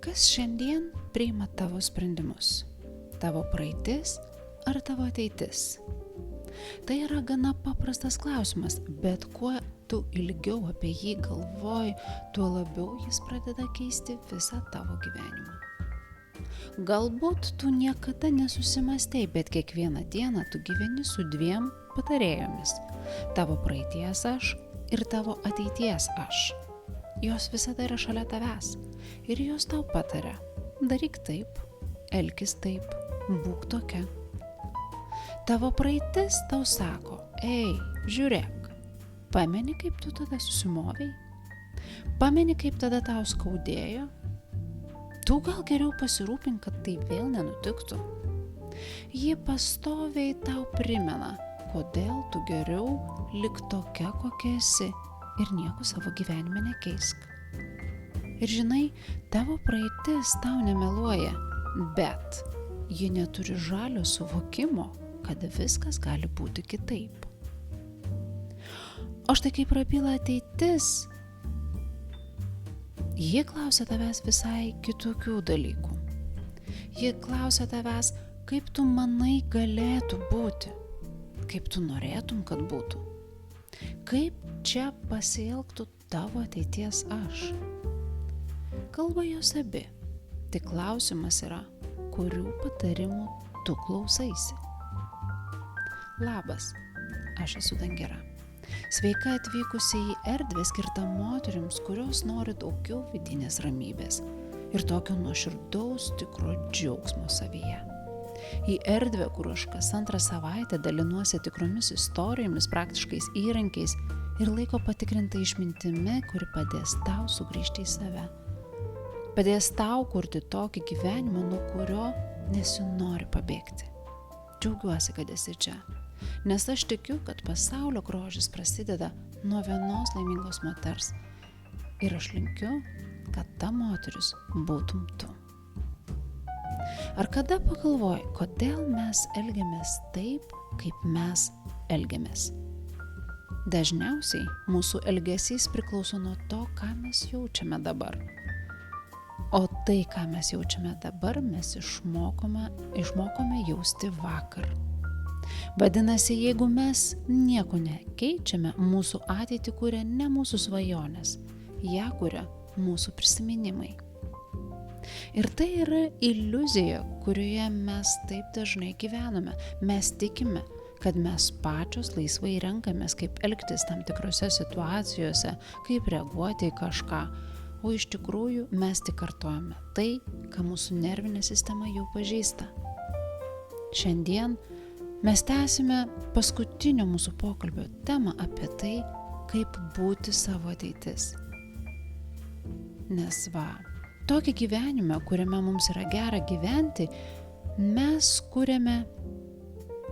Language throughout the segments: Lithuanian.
Kas šiandien priima tavo sprendimus? Tavo praeitis ar tavo ateitis? Tai yra gana paprastas klausimas, bet kuo tu ilgiau apie jį galvoji, tuo labiau jis pradeda keisti visą tavo gyvenimą. Galbūt tu niekada nesusimastei, bet kiekvieną dieną tu gyveni su dviem patarėjomis – tavo praeities aš ir tavo ateities aš. Jos visada yra šalia tavęs ir jos tau pataria – daryk taip, elkis taip, būk tokia. Tavo praeitis tau sako – ei, žiūrėk, pameni kaip tu tada susimovei? Pameni kaip tada tau skaudėjo? Tu gal geriau pasirūpink, kad tai vėl nenutiktų. Ji pastoviai tau primena, kodėl tu geriau lik tokia, kokia esi ir nieko savo gyvenime nekeisk. Ir žinai, tavo praeitis tau nemeluoja, bet ji neturi žalio suvokimo, kad viskas gali būti kitaip. O štai kai prabyla ateitis, ji klausia tavęs visai kitokių dalykų. Ji klausia tavęs, kaip tu manai galėtų būti, kaip tu norėtum, kad būtų. Kaip čia pasielgtų tavo ateities aš. Kalba jos abi, tik klausimas yra, kurių patarimų tu klausaisi. Labas, aš esu Dangera. Sveika atvykusi į erdvę skirtą moterims, kurios nori daugiau vidinės ramybės ir tokio nuoširdaus tikro džiaugsmo savyje. Į erdvę, kur aš kas antrą savaitę dalinuosi tikromis istorijomis, praktiškais įrankiais ir laiko patikrinta išmintimi, kuri padės tau sugrįžti į save. Padės tau kurti tokį gyvenimą, nuo kurio nesinori pabėgti. Džiaugiuosi, kad esi čia. Nes aš tikiu, kad pasaulio grožis prasideda nuo vienos laimingos moters. Ir aš linkiu, kad ta moteris būtum tu. Ar kada pagalvoji, kodėl mes elgiamės taip, kaip mes elgiamės? Dažniausiai mūsų elgesys priklauso nuo to, ką mes jaučiame dabar. O tai, ką mes jaučiame dabar, mes išmokome jausti vakar. Vadinasi, jeigu mes nieko nekeičiame, mūsų ateitį kuria ne mūsų svajonės, ją kuria mūsų prisiminimai. Ir tai yra iliuzija, kurioje mes taip dažnai gyvename. Mes tikime, kad mes pačios laisvai renkamės, kaip elgtis tam tikrose situacijose, kaip reaguoti į kažką, o iš tikrųjų mes tik kartojame tai, ką mūsų nervinė sistema jau pažįsta. Šiandien mes tęsime paskutinio mūsų pokalbio temą apie tai, kaip būti savo ateitis. Nes tokį gyvenimą, kuriame mums yra gera gyventi, mes kuriame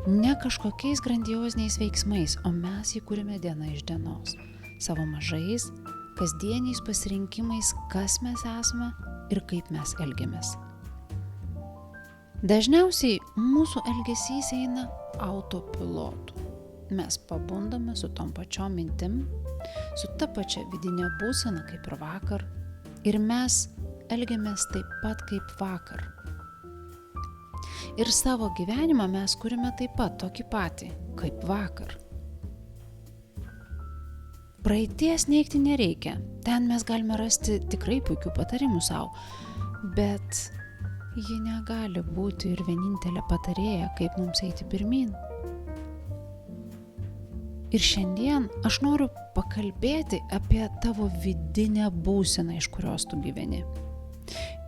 ne kažkokiais grandioziniais veiksmais, o mes jį kuriame diena iš dienos, savo mažais, kasdieniais pasirinkimais, kas mes esame ir kaip mes elgiamės. Dažniausiai mūsų elgesys eina autopilotu. Mes pabundame su tom pačiom mintim, su ta pačia vidinė būsena kaip ir vakar, ir mes elgiamės taip pat kaip vakar. Ir savo gyvenimą mes kuriame taip pat tokį patį, kaip vakar. Praeities neigti nereikia, ten mes galime rasti tikrai puikių patarimų savo, bet ji negali būti ir vienintelė patarėja, kaip mums eiti pirmyn. Ir šiandien aš noriu pakalbėti apie tavo vidinę būseną, iš kurios tu gyveni.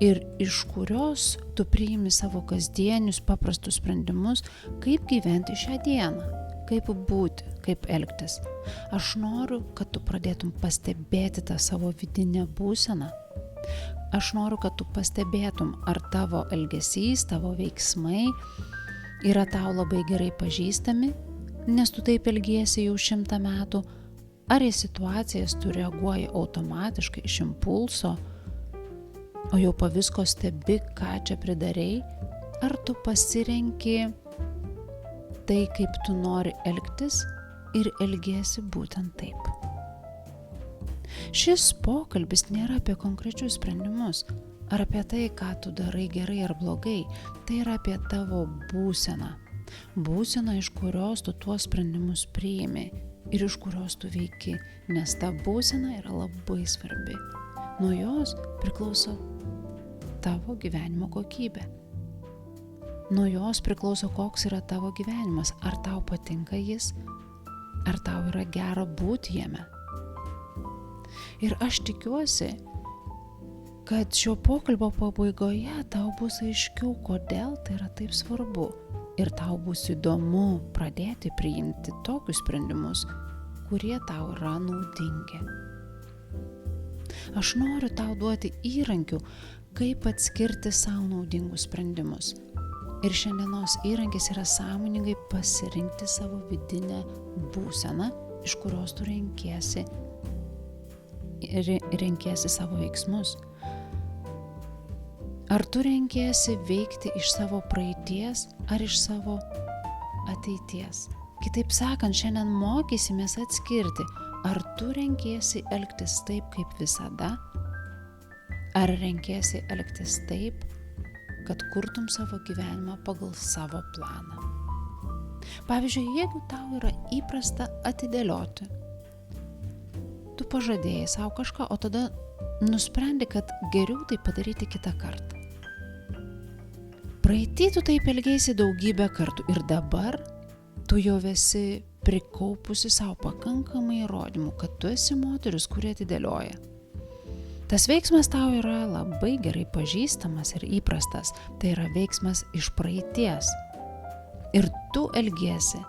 Ir iš kurios tu priimi savo kasdienius paprastus sprendimus, kaip gyventi šią dieną, kaip būti, kaip elgtis. Aš noriu, kad tu pradėtum pastebėti tą savo vidinę būseną. Aš noriu, kad tu pastebėtum, ar tavo elgesys, tavo veiksmai yra tau labai gerai pažįstami, nes tu taip elgiesi jau 100 metų, ar į situacijas tu reaguoji automatiškai iš impulso, o jau po visko stebi, ką čia pridarei, ar tu pasirenki tai, kaip tu nori elgtis ir elgiesi būtent taip. Šis pokalbis nėra apie konkrečius sprendimus, ar apie tai, ką tu darai gerai ar blogai, tai yra apie tavo būseną. Būseną, iš kurios tu tuos sprendimus priimi ir iš kurios tu veiki, nes ta būsena yra labai svarbi. Nuo jos priklauso tavo gyvenimo kokybė. Nuo jos priklauso, koks yra tavo gyvenimas, ar tau patinka jis, ar tau yra gera būti jame. Ir aš tikiuosi, kad šio pokalbio pabaigoje tau bus aiškiau, kodėl tai yra taip svarbu. Ir tau bus įdomu pradėti priimti tokius sprendimus, kurie tau yra naudingi. Aš noriu tau duoti įrankių, kaip atskirti savo naudingus sprendimus. Ir šiandienos įrankis yra sąmoningai pasirinkti savo vidinę būseną, iš kurios tu renkiesi savo veiksmus. Ar tu renkiesi veikti iš savo praeities ar iš savo ateities? Kitaip sakant, šiandien mokysimės atskirti, ar tu renkiesi elgtis taip kaip visada, ar renkiesi elgtis taip, kad kurtum savo gyvenimą pagal savo planą. Pavyzdžiui, jeigu tau yra įprasta atidėlioti, tu pažadėjai savo kažką, o tada nusprendi, kad geriau tai padaryti kitą kartą. Praeity tu taip elgėsi daugybę kartų ir dabar tu jau esi prikaupusi savo pakankamai įrodymų, kad tu esi moteris, kuri atidėlioja. Tas veiksmas tau yra labai gerai pažįstamas ir įprastas, tai yra veiksmas iš praeities. Ir tu elgiesi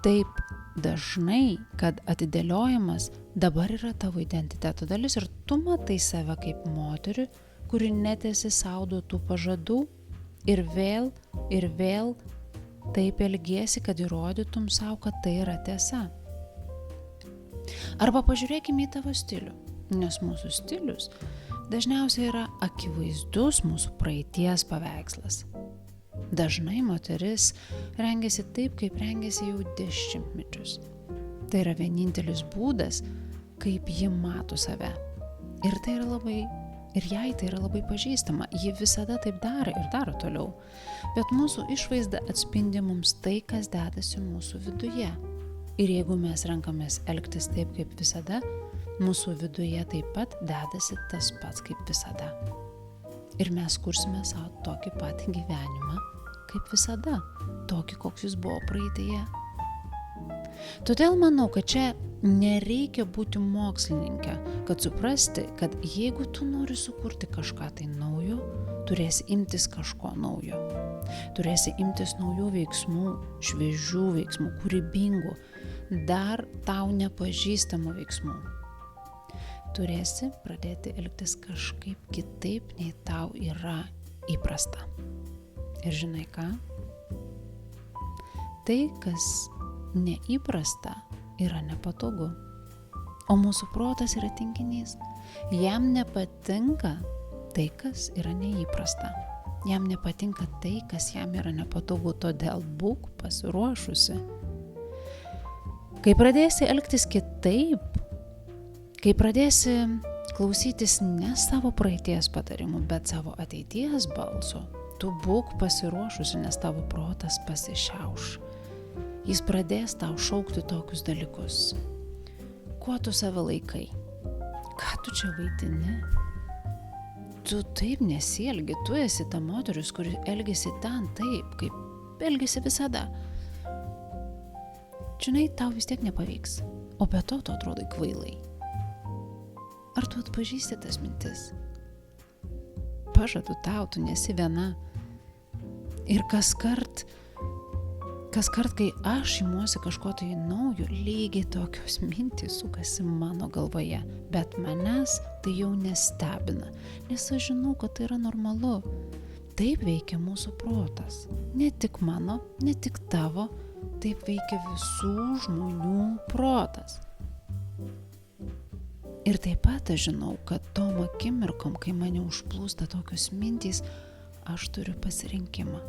taip dažnai, kad atidėliojimas dabar yra tavo identiteto dalis ir tu matai save kaip moterį, kuri netesi sau duotų pažadų ir vėl taip elgiesi, kad įrodytum savo, kad tai yra tiesa. Arba pažiūrėkime į tavo stilių, nes mūsų stilius dažniausiai yra akivaizdus mūsų praeities paveikslas. Dažnai moteris rengiasi taip, kaip rengiasi jau dešimtmečius. Tai yra vienintelis būdas, kaip ji mato save. Ir jai tai yra labai pažįstama. Ji visada taip daro ir daro toliau. Bet mūsų išvaizda atspindi mums tai, kas dedasi mūsų viduje. Ir jeigu mes renkamės elgtis taip, kaip visada, mūsų viduje taip pat dedasi tas pats kaip visada. Ir mes kursime savo tokį patį gyvenimą, kaip visada, tokį, koks jis buvo praeitėje. Todėl manau, kad čia nereikia būti mokslininkė, kad suprasti, kad jeigu tu nori sukurti kažką tai naujo, turėsi imtis kažko naujo. Turėsi imtis naujų veiksmų, šviežių veiksmų, kūrybingų, dar tau nepažįstamų veiksmų. Turėsi pradėti elgtis kažkaip kitaip, nei tau yra įprasta. Ir žinai ką? Tai, kas neįprasta, yra nepatogu. O mūsų protas yra tinginys. Jam nepatinka tai, kas yra neįprasta. Jam nepatinka tai, kas jam yra nepatogu, todėl būk pasiruošusi. Kai pradėsi elgtis kitaip, kai pradėsi klausytis ne savo praeities patarimų, bet savo ateities balso, tu būk pasiruošusi, nes tavo protas pasišiauš. Jis pradės tau šaukti tokius dalykus. Kuo tu save laikai? Ką tu čia vaidini? Tu taip nesielgi, tu esi ta moteris, kuri elgiasi ten taip, kaip elgiasi visada. Žinai, tau vis tiek nepavyks, o be to tu atrodai kvailai. Ar tu atpažįsti tas mintis? Pažadu tau, tu nesi viena. Ir kaskart, kai aš imuosi kažko tai naujo, lygiai tokios mintys sukasi mano galvoje, bet manęs tai jau nestebina, nes aš žinau, kad tai yra normalu. Taip veikia mūsų protas. Ne tik mano, ne tik tavo, taip veikia visų žmonių protas. Ir taip pat aš žinau, kad tom akimirkom, kai mane užplūsta tokios mintys, aš turiu pasirinkimą.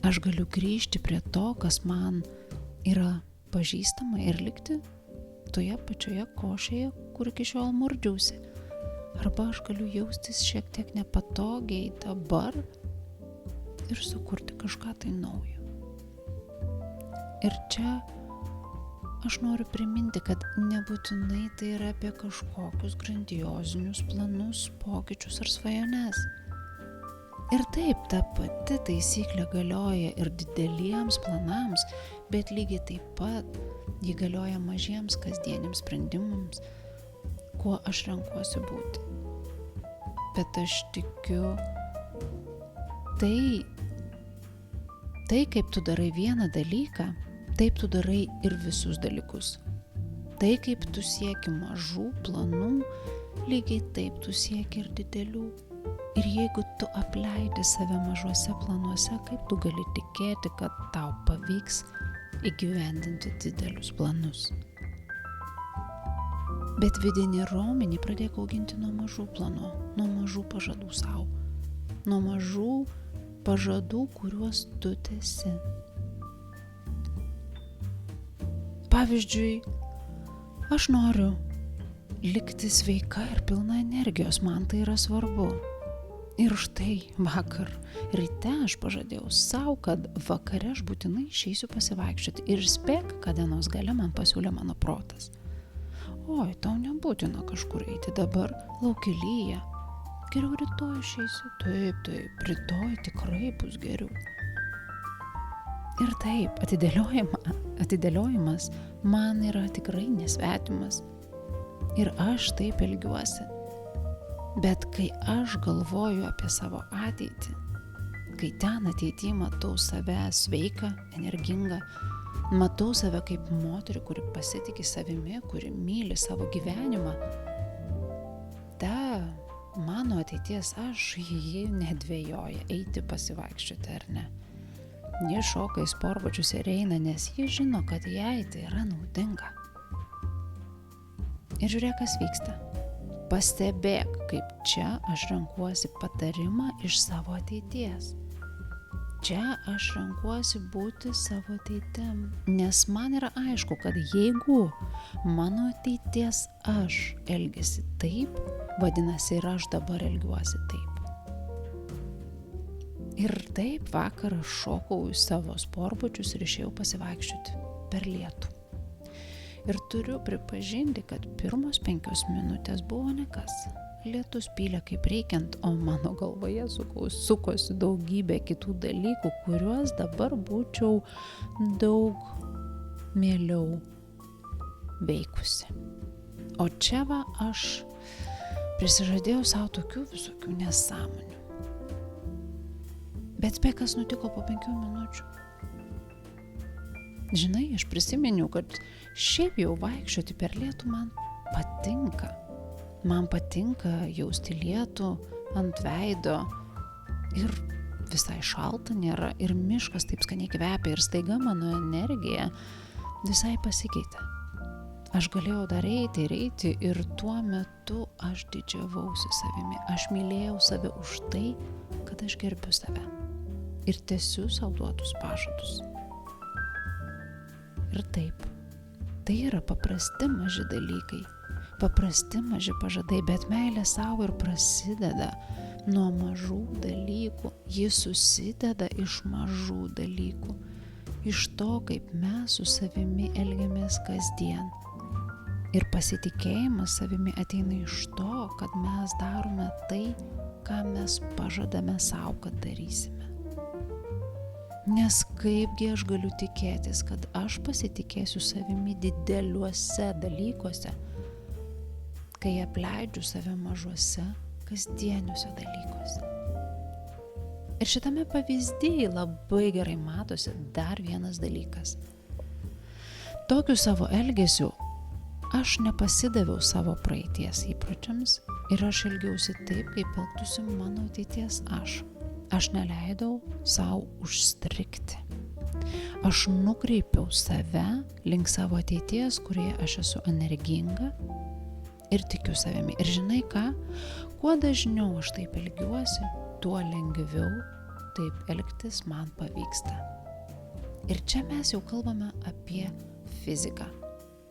Aš galiu grįžti prie to, kas man yra pažįstama ir likti toje pačioje košėje, kur iki šiol murdžiausi. arba aš galiu jaustis šiek tiek nepatogiai dabar ir sukurti kažką tai naujo. Ir čia aš noriu priminti, kad nebūtinai tai yra apie kažkokius grandiozinius planus, pokyčius ar svajones. Ir taip, ta pati taisyklė galioja ir dideliems planams, bet lygiai taip pat ji galioja mažiems kasdieniams sprendimams, kuo aš renkuosi būti. Bet aš tikiu, tai kaip tu darai vieną dalyką, taip tu darai ir visus dalykus. Tai kaip tu sieki mažų planų, lygiai taip tu sieki ir didelių. Ir jeigu tu apleidi save mažuose planuose, kaip tu gali tikėti, kad tau pavyks įgyvendinti didelius planus. Bet vidinį raumenį pradėk auginti nuo mažų planų, nuo mažų pažadų sau, nuo mažų pažadų, kuriuos tu tęsi. Pavyzdžiui, aš noriu likti sveika ir pilna energijos, man tai yra svarbu. Ir štai vakar ryte aš pažadėjau sau, kad vakare aš būtinai išeisiu pasivaikščioti ir spėk, kad dienos gale man pasiūlė mano protas. Oi, tau nebūtina kažkur eiti dabar, lauke lyja. Geriau rytoj išeisi. Taip, rytoj tikrai bus geriau. Ir taip, atidėliojimas man yra tikrai nesvetimas. Ir aš taip elgiuosi. Bet kai aš galvoju apie savo ateitį, kai ten ateityje matau save sveiką, energingą, matau save kaip moterį, kuri pasitiki savimi, kuri myli savo gyvenimą, ta mano ateities aš jį nedvejoja eiti pasivaikščioti ar ne. Ji šoka į sportbačius ir eina, nes ji žino, kad jai tai yra naudinga. Ir žiūrėk, kas vyksta. Pastebėk, kaip čia aš renkuosi patarimą iš savo ateities. Čia aš renkuosi būti savo ateitim, nes man yra aišku, kad jeigu mano ateities aš elgiasi taip, vadinasi ir aš dabar elgiuosi taip. Ir taip vakar aš šokau į savo sportbačius ir išėjau pasivaikščioti per lietų. Ir turiu pripažinti, kad pirmos 5 minutės buvo nekas. Lietus pylė kaip reikiant, o mano galvoje sukosi daugybė kitų dalykų, kuriuos dabar būčiau daug mieliau veikusi. O čia va aš prisižadėjau savo tokių visokių nesąmonių. Bet spėk, kas nutiko po 5 minučių. Žinai, aš prisiminiau, kad šiaip jau vaikščioti per lietų man patinka. Man patinka jausti lietų ant veido ir visai šalta nėra ir miškas taip skaniai kvepia ir staiga mano energija visai pasikeitė. Aš galėjau dar eiti ir tuo metu aš didžiavausi savimi. Aš mylėjau save už tai, kad aš gerbiu save ir tęsiu sau duotus pažadus. Ir taip, tai yra paprasti maži dalykai, paprasti maži pažadai, bet meilė savo ir prasideda nuo mažų dalykų. Ji susideda iš mažų dalykų, iš to, kaip mes su savimi elgiamės kasdien. Ir pasitikėjimas savimi ateina iš to, kad mes darome tai, ką mes pažadame savo, kad darysime. Nes kaipgi aš galiu tikėtis, kad aš pasitikėsiu savimi dideliuose dalykuose, kai apleidžiu save mažuose, kasdieniuose dalykuose. Ir šitame pavyzdyje labai gerai matosi dar vienas dalykas. Tokiu savo elgesiu aš nepasidaviau savo praeities įpročiams ir aš elgiausi taip, kaip elgtųsi mano ateities aš. Aš neleidau savo užstrigti. Aš nukreipiau save link savo ateities, kurioje aš esu energinga ir tikiu savimi. Ir žinai ką? Kuo dažniau aš taip elgiuosi, tuo lengviau taip elgtis man pavyksta. Ir čia mes jau kalbame apie fiziką.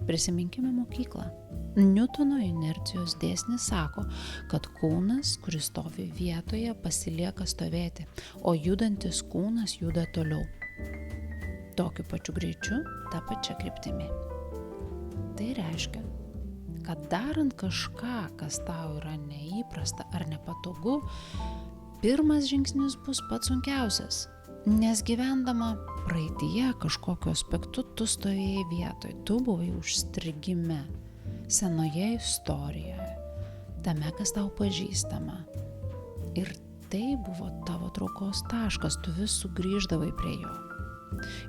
Prisiminkime mokyklą. Niutono inercijos dėsnis sako, kad kūnas, kuris stovi vietoje, pasilieka stovėti, o judantis kūnas juda toliau. Tokiu pačiu greičiu, tą pačią kryptimį. Tai reiškia, kad darant kažką, kas tau yra neįprasta ar nepatogu, pirmas žingsnis bus pats sunkiausias, nes gyvendama praeityje kažkokiu aspektu tu stovėjai vietoj, tu buvai užstrigime senoje istorijoje, tame, kas tau pažįstama. Ir tai buvo tavo traukos taškas, tu vis sugrįždavai prie jo.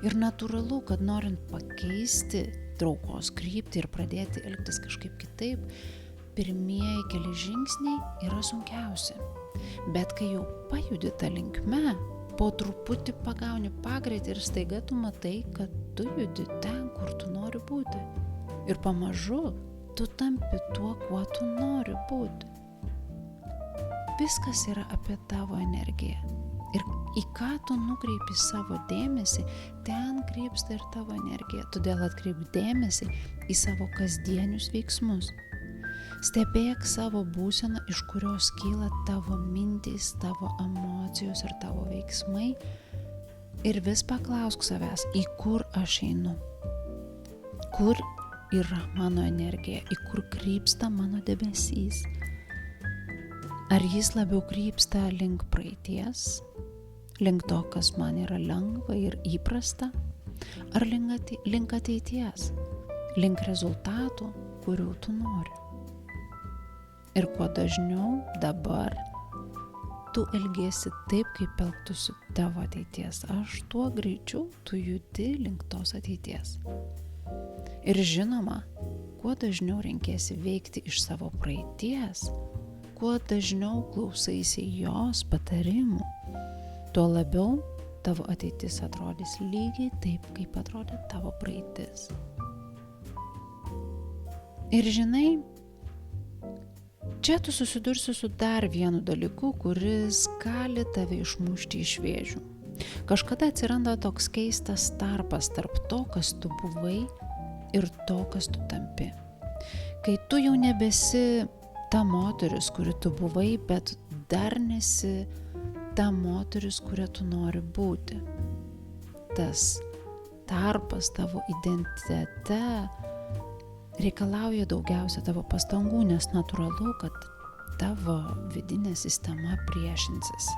Ir natūralu, kad norint pakeisti traukos kryptį ir pradėti elgtis kažkaip kitaip, pirmieji keli žingsniai yra sunkiausi. Bet kai jau pajudi tą linkme, po truputį pagauni pagreitį ir staiga tu matai, kad tu judi ten, kur tu nori būti. Ir pamažu tu tampi tuo, kuo tu nori būti. Viskas yra apie tavo energiją. Ir į ką tu nukreipi savo dėmesį, ten krypsta ir tavo energija. Todėl atkreip dėmesį į savo kasdienius veiksmus. Stebėk savo būseną, iš kurios kyla tavo mintys, tavo emocijos ir tavo veiksmai. Ir vis paklausk savęs, į kur aš einu. Kur yra mano energija, į kur krypsta mano debesys. Ar jis labiau krypsta link praeities, link to, kas man yra lengva ir įprasta, ar link ateities, link rezultatų, kurių tu nori. Ir kuo dažniau dabar tu elgiesi taip, kaip elgtųsi tavo ateities, tuo greičiau tu judi link tos ateities. Ir žinoma, kuo dažniau renkiesi veikti iš savo praeities, kuo dažniau klausaisi jos patarimų, tuo labiau tavo ateitis atrodys lygiai taip, kaip atrodė tavo praeitis. Ir žinai, čia tu susidursi su dar vienu dalyku, kuris gali tave išmušti iš vėžių. Kažkada atsiranda toks keistas tarpas tarp to, kas tu buvai ir to, kas tu tampi. Kai tu jau nebesi ta moteris, kuri tu buvai, bet dar nesi ta moteris, kuria tu nori būti. Tas tarpas tavo identitete reikalauja daugiausia tavo pastangų, nes natūralu, kad tavo vidinė sistema priešinsis.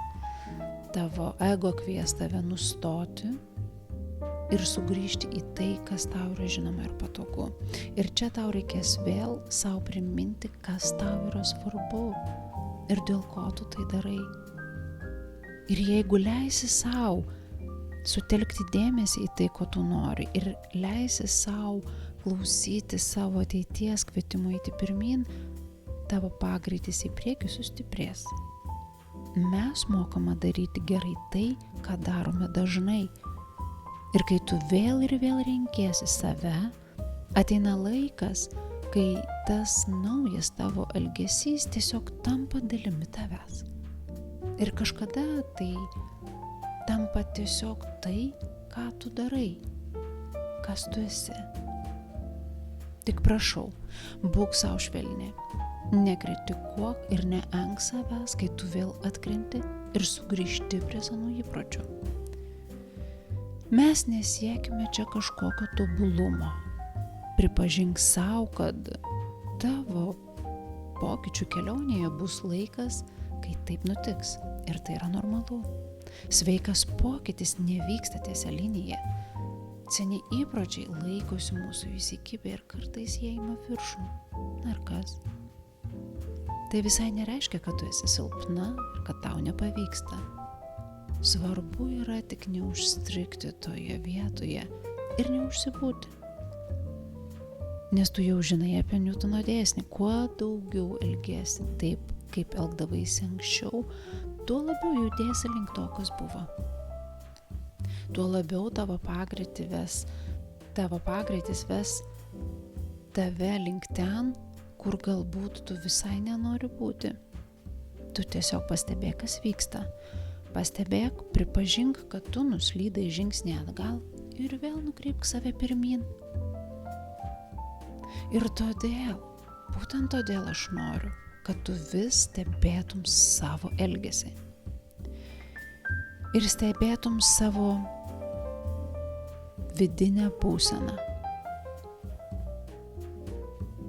Tavo ego kvies tave nustoti ir sugrįžti į tai, kas tau yra žinoma ir patogu. Ir čia tau reikės vėl savo priminti, kas tau yra svarbu ir dėl ko tu tai darai. Ir jeigu leisi savo sutelkti dėmesį į tai, ko tu nori, ir leisi savo klausyti savo ateities kvietimo eiti pirmin, tavo pagreitis į priekį sustiprės. Mes mokame daryti gerai tai, ką darome dažnai. Ir kai tu vėl ir vėl renkiesi save, ateina laikas, kai tas naujas tavo elgesys tiesiog tampa dalimi tavęs. Ir kažkada tai tampa tiesiog tai, ką tu darai, kas tu esi. Tik prašau, būk savo švelni, nekritikuok ir neenk savęs, kai tu vėl atkrenti ir sugrįžti prie senų įpročių. Mes nesiekime čia kažkokio tobulumo. Pripažink savo, kad tavo pokyčių kelionėje bus laikas, kai taip nutiks. Ir tai yra normalu. Sveikas pokytis nevyksta tiesia linija. Seni įpročiai laikosi mūsų įsikibę ir kartais jie ima viršų. Na ir kas? Tai visai nereiškia, kad tu esi silpna ir kad tau nepavyksta. Svarbu yra tik neužstrigti toje vietoje ir neužsibūti. Nes tu jau žinai apie Niutono dėsnį, kuo daugiau elgiesi taip, kaip elgdavaisi anksčiau, tuo labiau judėsi link to, kas buvo. Tuo labiau tavo pagreitis ves tave link ten, kur galbūt tu visai nenori būti. Tu tiesiog pastebėk, kas vyksta. Pastebėk, pripažink, kad tu nuslydai žingsnį atgal ir vėl nukreipk save pirmyn. Ir būtent todėl aš noriu, kad tu vis stebėtum savo elgesį. Ir stebėtum savo vidinę būseną,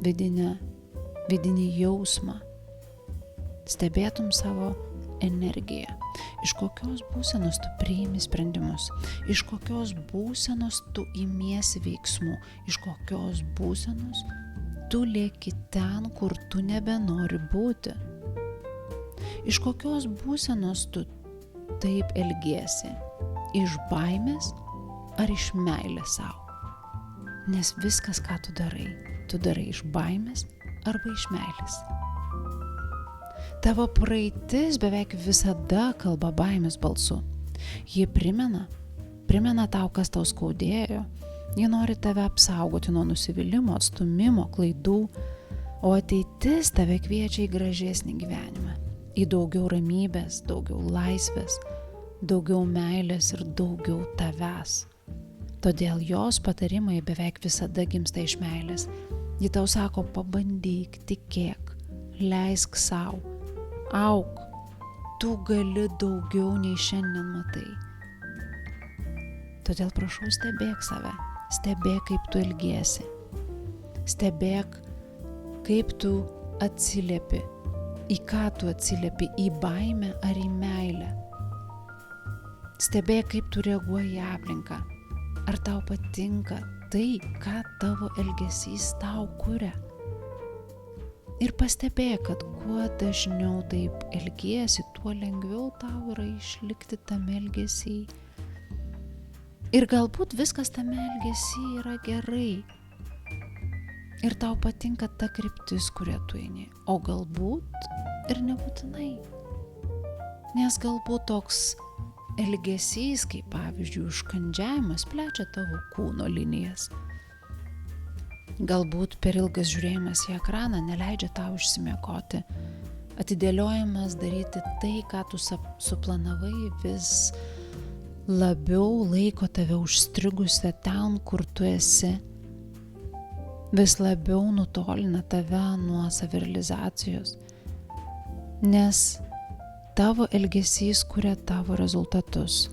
vidinį jausmą, stebėtum savo energiją, iš kokios būsenos tu priimi sprendimus, iš kokios būsenos tu imiesi veiksmų, iš kokios būsenos tu lieki ten, kur tu nebenori būti, iš kokios būsenos tu taip elgiesi, iš baimės ar iš meilės savo. Nes viskas, ką tu darai iš baimės arba iš meilės. Tavo praeitis beveik visada kalba baimės balsu. Ji primena tau, kas tau skaudėjo. Ji nori tave apsaugoti nuo nusivylimo, atstūmimo, klaidų, o ateitis tave kviečia į gražesnį gyvenimą, į daugiau ramybės, daugiau laisvės, daugiau meilės ir daugiau tavęs. Todėl jos patarimai beveik visada gimsta iš meilės. Ji tau sako, pabandyk, tikėk, leisk sau, auk, tu gali daugiau nei šiandien matai. Todėl prašau, stebėk save, stebėk, kaip tu elgiesi, stebėk, kaip tu atsiliepi, į ką tu atsiliepi, į baimę ar į meilę. Stebėk, kaip tu reaguoji į aplinką, ar tau patinka tai, ką tavo elgesys tau kuria. Ir pastebėk, kad kuo dažniau taip elgiesi, tuo lengviau tau yra išlikti tame elgesy. Ir galbūt viskas tame elgesy yra gerai. Ir tau patinka ta kryptis, kuria tu eini. O galbūt ir nebūtinai. Nes galbūt toks elgesys, kaip pavyzdžiui užkandžiavimas, plečia tavo kūno linijas. Galbūt per ilgas žiūrėjimas į ekraną neleidžia tau išsimiegoti. Atidėliojimas daryti tai, ką tu suplanavai, vis labiau laiko tave užstrigusią ten, kur tu esi. Vis labiau nutolina tave nuo savirealizacijos. Nes tavo elgesys kuria tavo rezultatus.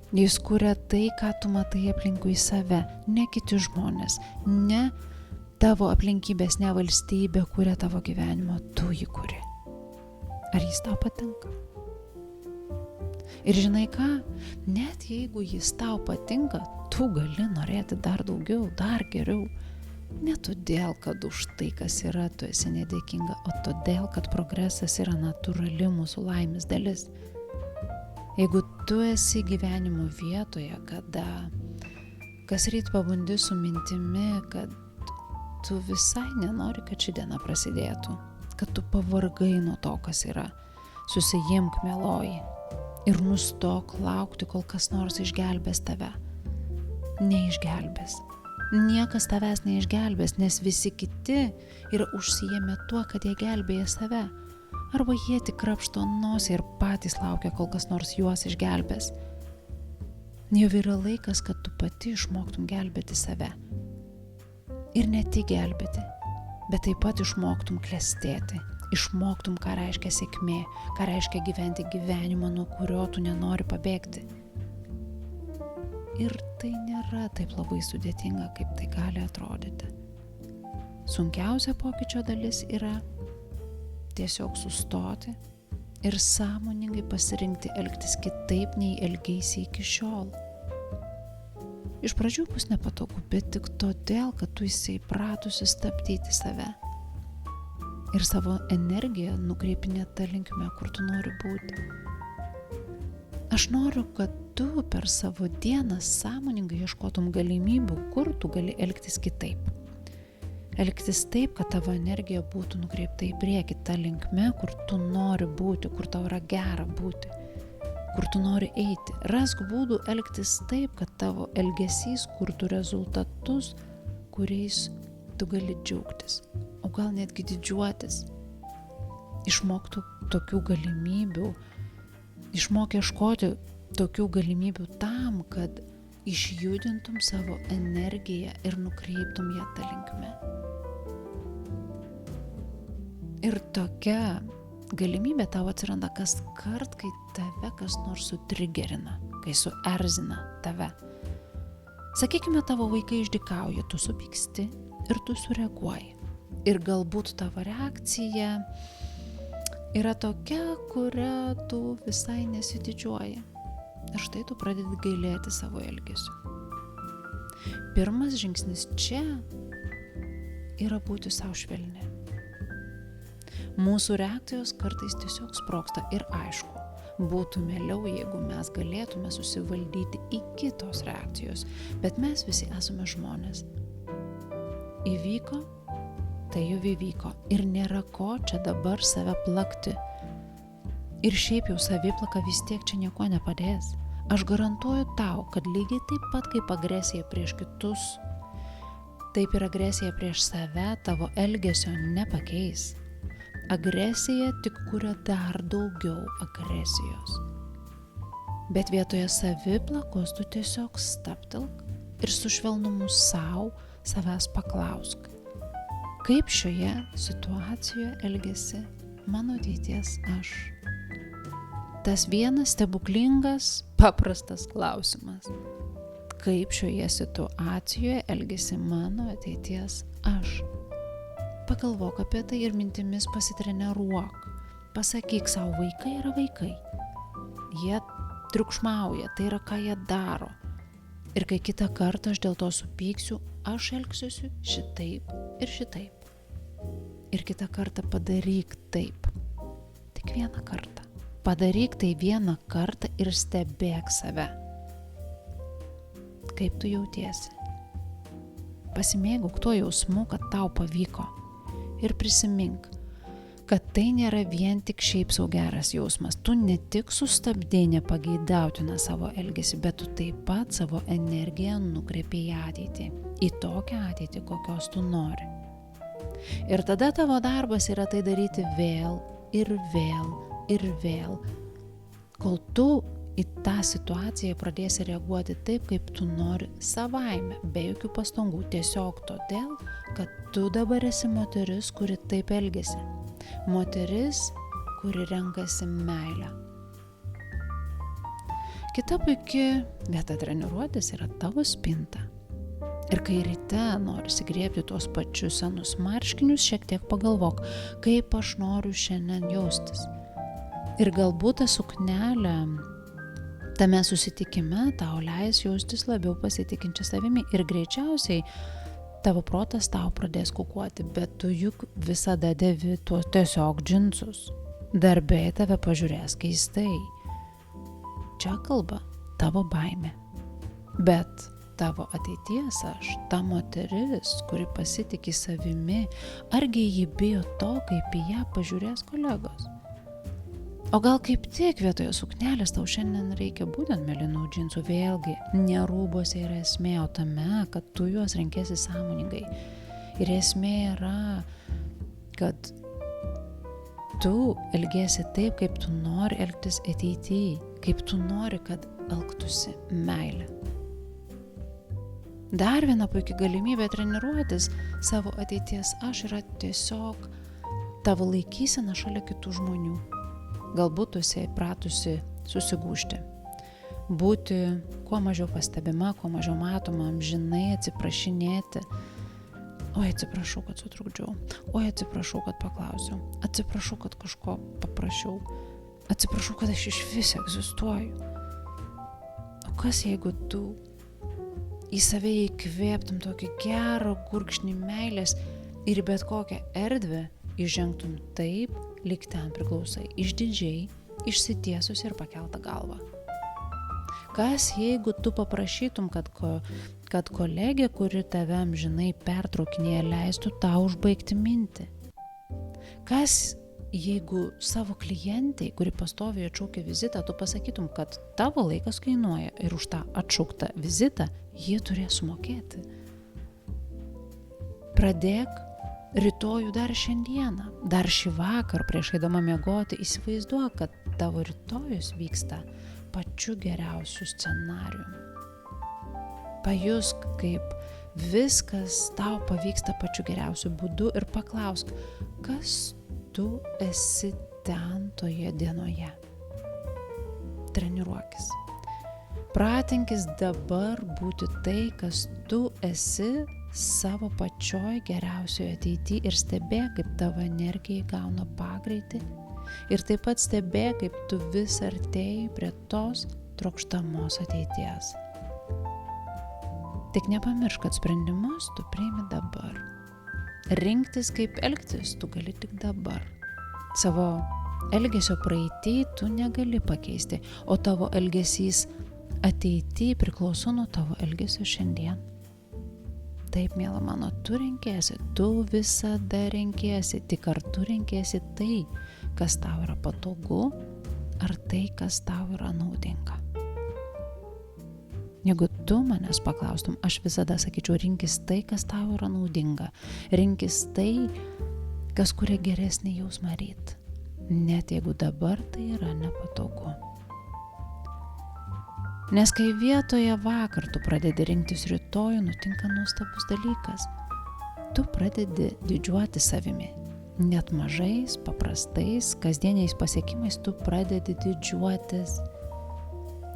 Jis kuria tai, ką tu matai aplinkui save, ne kiti žmonės, ne tavo aplinkybės, ne valstybė kuria tavo gyvenimą, tu jį kuri. Ar jis tau patinka? Ir žinai ką, net jeigu jis tau patinka, tu gali norėti dar daugiau, dar geriau. Ne todėl, kad už tai, kas yra, tu esi nedėkinga, o todėl, kad progresas yra natūrali mūsų laimės dalis. Jeigu tu esi gyvenimo vietoje, kada kas ryt pabundi su mintimi, kad tu visai nenori, kad ši diena prasidėtų, kad tu pavargai nuo to, kas yra, susijimk, mieloji, ir nustok laukti, kol kas nors išgelbės tave. Neišgelbės. Niekas tavęs neišgelbės, nes visi kiti yra užsiėmę tuo, kad jie gelbėja save. Arba jie tik krapšto nosį ir patys laukia, kol kas nors juos išgelbės. Jau yra laikas, kad tu pati išmoktum gelbėti save. Ir ne tik gelbėti, bet taip pat išmoktum klestėti. Išmoktum, ką reiškia sėkmė, ką reiškia gyventi gyvenimą, nuo kurio tu nenori pabėgti. Ir tai nėra taip labai sudėtinga, kaip tai gali atrodyti. Sunkiausia pokyčio dalis yra tiesiog sustoti ir sąmoningai pasirinkti elgtis kitaip, nei elgeisi iki šiol. Iš pradžių bus nepatogu, bet tik todėl, kad tu esi įpratusi stabdyti save ir savo energiją nukreipinė ta linkme, kur tu nori būti. Aš noriu, kad tu per savo dieną sąmoningai ieškotum galimybių, kur tu gali elgtis kitaip. Elgtis taip, kad tavo energija būtų nukreipta į priekį, ta linkme, kur tu nori būti, kur tau yra gera būti, kur tu nori eiti. Rask būdų elgtis taip, kad tavo elgesys kurtų rezultatus, kuriais tu gali džiaugtis, o gal netgi didžiuotis. Išmoktų tokių galimybių, išmok ieškoti tokių galimybių tam, kad išjudintum savo energiją ir nukreiptum ją tą linkme. Ir tokia galimybė tau atsiranda kas kart, kai tave kas nors sutrigerina, kai suerzina tave. Sakykime, tavo vaikai išdykauja, tu supyksti ir tu sureaguoji. Ir galbūt tavo reakcija yra tokia, kurią tu visai nesididžiuoji. Ir štai tu pradedi gailėti savo elgesiu. Pirmas žingsnis čia yra būti savo švelni. Mūsų reakcijos kartais tiesiog sprogsta ir aišku, būtų mieliau, jeigu mes galėtume susivaldyti iki tos reakcijos, bet mes visi esame žmonės. Įvyko, tai jau įvyko ir nėra ko čia dabar save plakti. Ir šiaip jau saviplaka vis tiek čia nieko nepadės. Aš garantuoju tau, kad lygiai taip pat kaip agresija prieš kitus, taip ir agresija prieš save tavo elgesio nepakeis. Agresija tik kuria dar daugiau agresijos. Bet vietoje saviplakos tu tiesiog stabtelk ir su švelnumu savęs paklausk, kaip šioje situacijoje elgiasi mano ateities aš. Tas vienas stebuklingas, paprastas klausimas. Kaip šioje situacijoje elgiasi mano ateities aš. Pagalvok apie tai ir mintimis pasitreniruok. Pasakyk savo, vaikai yra vaikai. Jie triukšmauja, tai yra ką jie daro. Ir kai kitą kartą aš dėl to supyksiu, aš elgsiuosi šitaip ir šitaip. Ir kitą kartą padaryk taip. Tik vieną kartą. Padaryk tai vieną kartą ir stebėk save. Kaip tu jautiesi? Pasimėgauk tuo jausmu, kad tau pavyko. Ir prisimink, kad tai nėra vien tik šiaip sau geras jausmas. Tu ne tik sustabdei nepageidautiną savo elgesį, bet tu taip pat savo energiją nukreipi į ateitį. Į tokią ateitį, kokios tu nori. Ir tada tavo darbas yra tai daryti vėl ir vėl ir vėl, kol tu į tą situaciją pradėsi reaguoti taip, kaip tu nori savaime, be jokių pastangų, tiesiog todėl, kad tu dabar esi moteris, kuri taip elgiasi. Moteris, kuri renkasi meilę. Kita puikia vieta treniruotis yra tavo spinta. Ir kai ryte norisi griebti tuos pačius senus marškinius, šiek tiek pagalvok, kaip aš noriu šiandien jaustis. Ir galbūt ta suknelė tame susitikime tau leis jaustis labiau pasitikinčia savimi ir greičiausiai tavo protas tau pradės kukuoti, bet tu juk visada dėvi tuos tiesiog džinsus. Darbe tave pažiūrės keistai. Čia kalba tavo baimė. Bet tavo ateities aš, ta moteris, kuri pasitiki savimi, argi ji bijo to, kaip į ją pažiūrės kolegos? O gal kaip tik vietoje suknelės tau šiandien reikia būtent mėlynų džinsų, vėlgi, ne rūbose yra esmė, o tame, kad tu juos renkėsi sąmoningai. Ir esmė yra, kad tu elgiesi taip, kaip tu nori elgtis ateityje, kaip tu nori, kad elgtųsi meilė. Dar viena puikia galimybė treniruotis savo ateities aš yra tiesiog tavo laikysena šalia kitų žmonių. Galbūt tu esi įpratusi susigūžti, būti kuo mažiau pastebima, kuo mažiau matoma, amžinai atsiprašinėti. Oi, atsiprašau, kad sutrukdžiau. Oi, atsiprašau, kad paklausiau. Atsiprašau, kad kažko paprašiau. Atsiprašau, kad aš iš vis egzistuoju. O kas jeigu tu į save įkvėptum tokį gerą gurkšnį meilės ir bet kokią erdvę įžengtum taip, lyg ten priklausai, išdidžiai, išsitiesus ir pakeltą galvą. Kas jeigu tu paprašytum, kad kolegė, kuri tave amžinai pertraukinėja, leistų tau užbaigti mintį? Kas jeigu savo klientei, kuri pastoviai atšaukia vizitą, tu pasakytum, kad tavo laikas kainuoja ir už tą atšauktą vizitą jie turės sumokėti? Pradėk rytojų dar šiandieną, dar šį vakar prieš eidama miegoti, įsivaizduok, kad tavo rytojus vyksta pačiu geriausiu scenariumi. Pajusk, kaip viskas tau pavyksta pačiu geriausiu būdu ir paklausk, kas tu esi ten toje dienoje. Treniruokis. Pratinkis dabar būti tai, kas tu esi savo pačioj geriausioje ateityje ir stebėk, kaip tavo energija įgauna pagreitį ir taip pat stebėk, kaip tu vis artėji prie tos trokštamos ateities. Tik nepamiršk, kad sprendimus tu priimi dabar. Rinktis, kaip elgtis, tu gali tik dabar. Savo elgesio praeitį tu negali pakeisti, o tavo elgesys ateityje priklauso nuo tavo elgesio šiandien. Taip, miela mano, tu renkiesi, tu visada renkiesi, tik ar tu renkiesi tai, kas tau yra patogu, ar tai, kas tau yra naudinga. Jeigu tu manęs paklaustum, aš visada sakyčiau, rinkis tai, kas tau yra naudinga, rinkis tai, kas kuria geresnį jausmą ryt, net jeigu dabar tai yra nepatogu. Nes kai vietoje vakar tu pradedi rinktis rytojų, nutinka nuostabus dalykas. Tu pradedi didžiuoti savimi. Net mažais, paprastais, kasdieniais pasiekimais tu pradedi didžiuotis.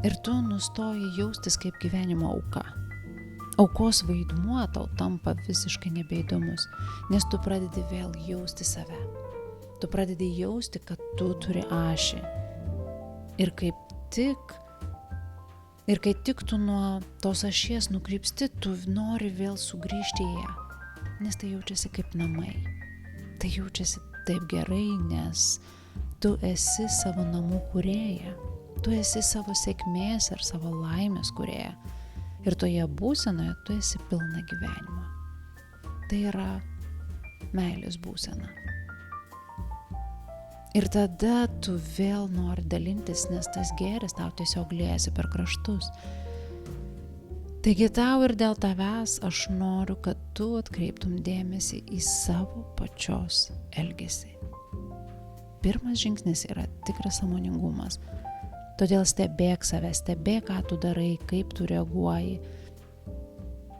Ir tu nustoji jaustis kaip gyvenimo auka. Aukos vaidmuo tau tampa visiškai nebeįdomus, nes tu pradedi vėl jausti save. Tu pradedi jausti, kad tu turi ašį. Ir kai tik tu nuo tos ašies nukrypsti, tu nori vėl sugrįžti į ją, nes tai jaučiasi kaip namai. Tai jaučiasi taip gerai, nes tu esi savo namų kūrėja, tu esi savo sėkmės ar savo laimės kūrėja. Ir toje būsenoje tu esi pilna gyvenimo. Tai yra meilės būsena. Ir tada tu vėl nori dalintis, nes tas gėris tau tiesiog liejasi per kraštus. Taigi tau ir dėl tavęs aš noriu, kad tu atkreiptum dėmesį į savo pačios elgesį. Pirmas žingsnis yra tikras sąmoningumas. Todėl stebėk save, stebėk, ką tu darai, kaip tu reaguoji.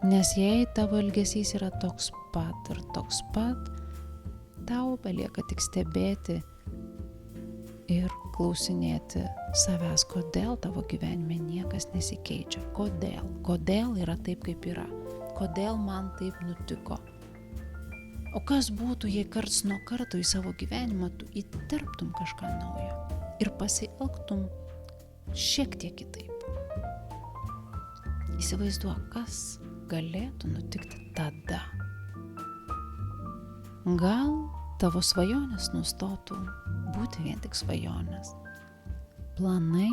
Nes jei tavo elgesys yra toks pat ir toks pat, tau belieka tik stebėti ir klausinėti savęs, kodėl tavo gyvenime niekas nesikeičia. Kodėl yra taip, kaip yra? Kodėl man taip nutiko? O kas būtų, jei karts nuo karto į savo gyvenimą tu įterptum kažką naujo ir pasielgtum šiek tiek kitaip? Įsivaizduok, kas galėtų nutikti tada. Gal tavo svajonės nustotų būti vien tik svajonės. Planai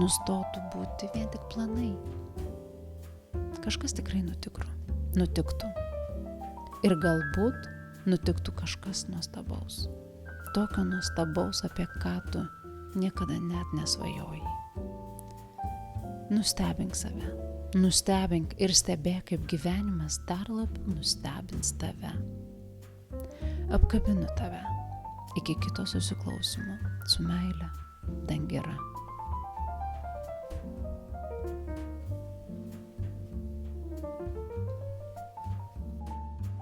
nustotų būti vien tik planai. Kažkas tikrai nutiktų. Ir galbūt nutiktų kažkas nuostabaus. Tokio nuostabaus, apie ką tu niekada net nesvajoji. Nustebink save. Nustebink ir stebėk, kaip gyvenimas dar labiau nustebins tave. Apkabinu tave. Iki kito susiklausimo. Su meile, Dangira.